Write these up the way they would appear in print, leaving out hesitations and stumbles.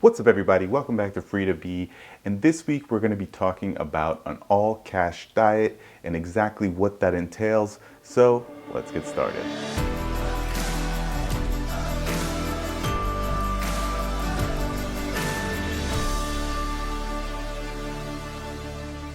What's up, everybody? Welcome back to Free to Be. And this week we're going to be talking about an all cash diet and exactly what that entails. So let's get started.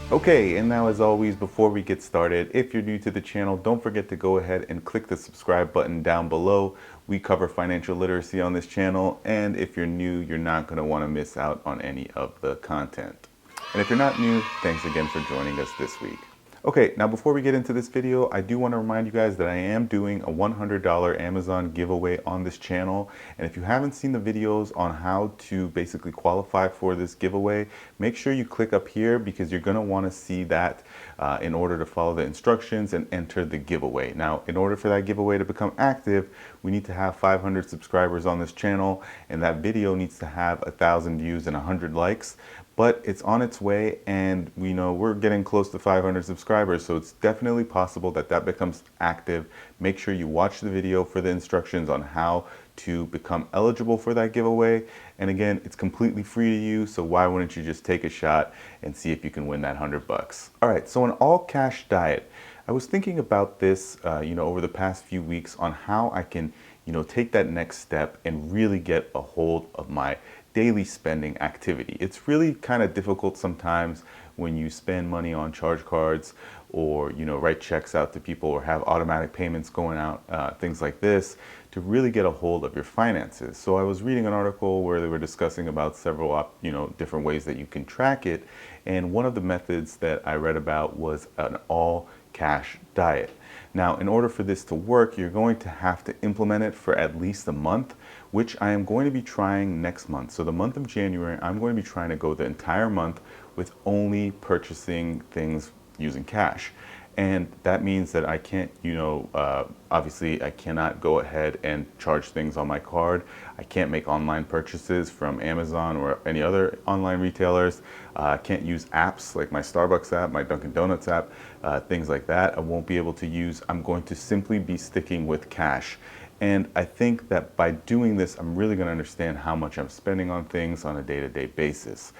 Okay, and now as always, before we get started, if you're new to the channel, don't forget to go ahead and click the subscribe button down below. We cover financial literacy on this channel, and if you're new, you're not going to want to miss out on any of the content. And if you're not new, thanks again for joining us this week. Okay, now before we get into this video, I do want to remind you guys that I am doing a $100 Amazon giveaway on this channel. And if you haven't seen the videos on how to basically qualify for this giveaway, make sure you click up here because you're going to want to see that in order to follow the instructions and enter the giveaway. Now, in order for that giveaway to become active, we need to have 500 subscribers on this channel, and that video needs to have 1,000 views and 100 likes. But it's on its way, and we know we're getting close to 500 subscribers, so it's definitely possible that that becomes active. Make sure you watch the video for the instructions on how to become eligible for that giveaway. And again, it's completely free to you, so why wouldn't you just take a shot and see if you can win that 100 bucks? All right, so an all cash diet. I was thinking about this, over the past few weeks on how I can, take that next step and really get a hold of my daily spending activity. It's really kind of difficult sometimes when you spend money on charge cards or write checks out to people or have automatic payments going out, things like this, to really get a hold of your finances. So I was reading an article where they were discussing about several different ways that you can track it, and one of the methods that I read about was an all cash diet. Now, in order for this to work, you're going to have to implement it for at least a month, which I am going to be trying next month. So the month of January, I'm going to be trying to go the entire month with only purchasing things using cash. And that means that I can't, obviously I cannot go ahead and charge things on my card. I can't make online purchases from Amazon or any other online retailers. I can't use apps like my Starbucks app, my Dunkin' Donuts app, things like that. I won't be able to use. I'm going to simply be sticking with cash. And I think that by doing this, I'm really going to understand how much I'm spending on things on a day-to-day basis.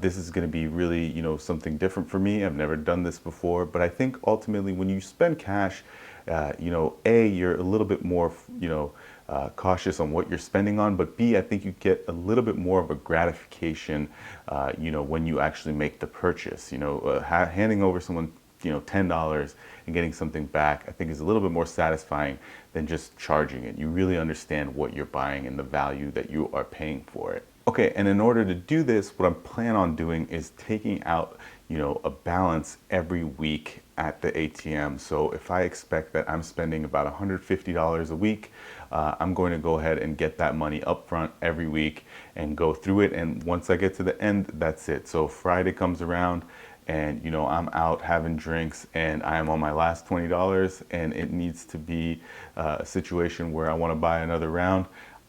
This is going to be really, something different for me. I've never done this before, but I think ultimately when you spend cash, you're a little bit more, cautious on what you're spending on, but B, I think you get a little bit more of a gratification, when you actually make the purchase. Handing over someone, $10 and getting something back, I think is a little bit more satisfying than just charging it. You really understand what you're buying and the value that you are paying for it. Okay, and in order to do this, what I'm planning on doing is taking out, a balance every week at the ATM. So if I expect that I'm spending about $150 a week, I'm going to go ahead and get that money up front every week and go through it. And once I get to the end, that's it. So Friday comes around and, I'm out having drinks and I am on my last $20 and it needs to be a situation where I want to buy another round.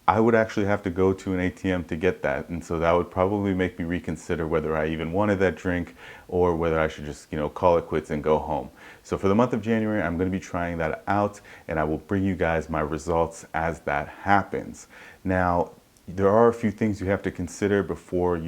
I would actually have to go to an ATM to get that. And so that would probably make me reconsider whether I even wanted that drink or whether I should just, call it quits and go home. So for the month of January, I'm going to be trying that out and I will bring you guys my results as that happens. Now, there are a few things you have to consider before,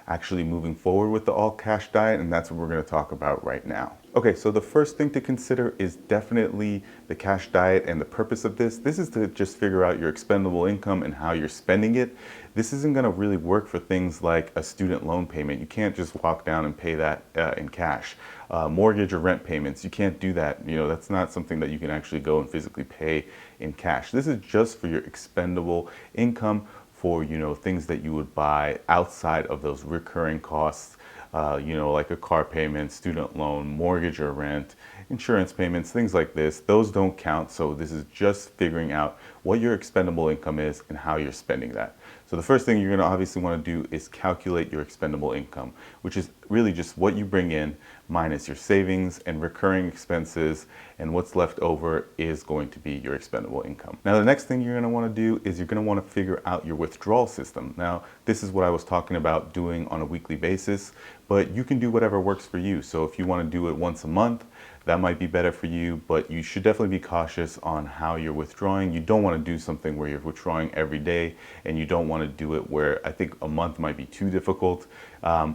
actually moving forward with the all cash diet, and that's what we're going to talk about right now. Okay, so the first thing to consider is definitely the cash diet, and the purpose of this. This is to just figure out your expendable income and how you're spending it. This isn't going to really work for things like a student loan payment. You can't just walk down and pay that in cash. Mortgage or rent payments, you can't do that. That's not something that you can actually go and physically pay in cash. This is just for your expendable income, for things that you would buy outside of those recurring costs, like a car payment, student loan, mortgage or rent, insurance payments, things like this. Those don't count. So this is just figuring out what your expendable income is and how you're spending that. So the first thing you're going to obviously want to do is calculate your expendable income, which is really just what you bring in minus your savings and recurring expenses, and what's left over is going to be your expendable income. Now, the next thing you're going to want to do is you're going to want to figure out your withdrawal system. Now, this is what I was talking about doing on a weekly basis, but you can do whatever works for you. So if you want to do it once a month, that might be better for you, but you should definitely be cautious on how you're withdrawing. You don't want to do something where you're withdrawing every day, and you don't want to do it where I think a month might be too difficult.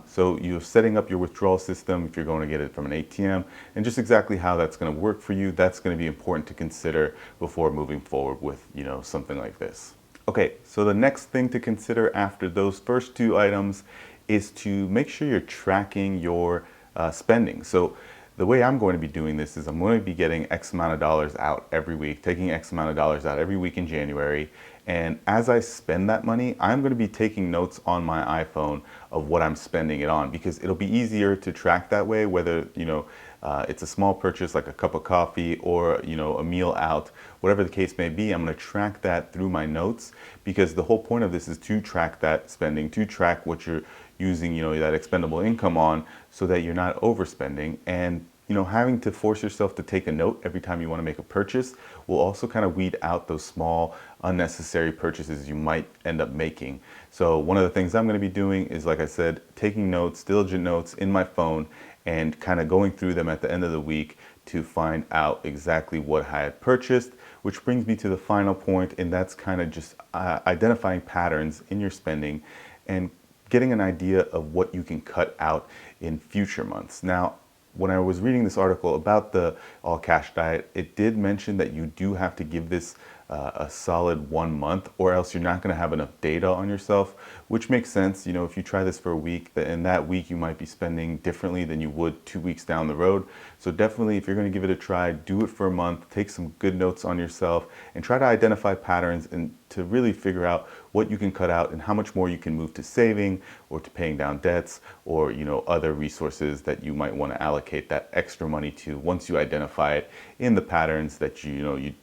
So you're setting up your withdrawal system if you're going to get it from an ATM, and just exactly how that's going to work for you, that's going to be important to consider before moving forward with, something like this. Okay, so the next thing to consider after those first two items is to make sure you're tracking your spending. So the way I'm going to be doing this is I'm going to be getting X amount of dollars out every week, taking X amount of dollars out every week in January. And as I spend that money, I'm going to be taking notes on my iPhone of what I'm spending it on, because it'll be easier to track that way, whether, it's a small purchase like a cup of coffee or, a meal out, whatever the case may be. I'm going to track that through my notes, because the whole point of this is to track that spending, to track what you're using, that expendable income on, so that you're not overspending. And having to force yourself to take a note every time you want to make a purchase will also kind of weed out those small unnecessary purchases you might end up making. So one of the things I'm going to be doing is, like I said, taking notes, diligent notes in my phone, and kind of going through them at the end of the week to find out exactly what I had purchased, which brings me to the final point, and that's kind of just identifying patterns in your spending and getting an idea of what you can cut out in future months. Now, when I was reading this article about the all cash diet, it did mention that you do have to give this a solid 1 month, or else you're not going to have enough data on yourself, which makes sense. If you try this for a week, in that week you might be spending differently than you would 2 weeks down the road. So definitely, if you're going to give it a try, do it for a month, take some good notes on yourself, and try to identify patterns and to really figure out what you can cut out and how much more you can move to saving or to paying down debts, or other resources that you might want to allocate that extra money to once you identify it in the patterns that you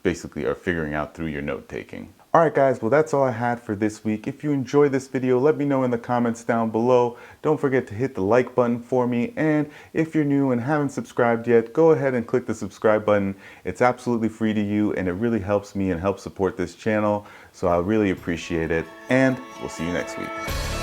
basically are figuring out through your note taking. All right, guys, well, that's all I had for this week. If you enjoyed this video, let me know in the comments down below. Don't forget to hit the like button for me. And if you're new and haven't subscribed yet, go ahead and click the subscribe button. It's absolutely free to you, and it really helps me and helps support this channel. So I really appreciate it. And we'll see you next week.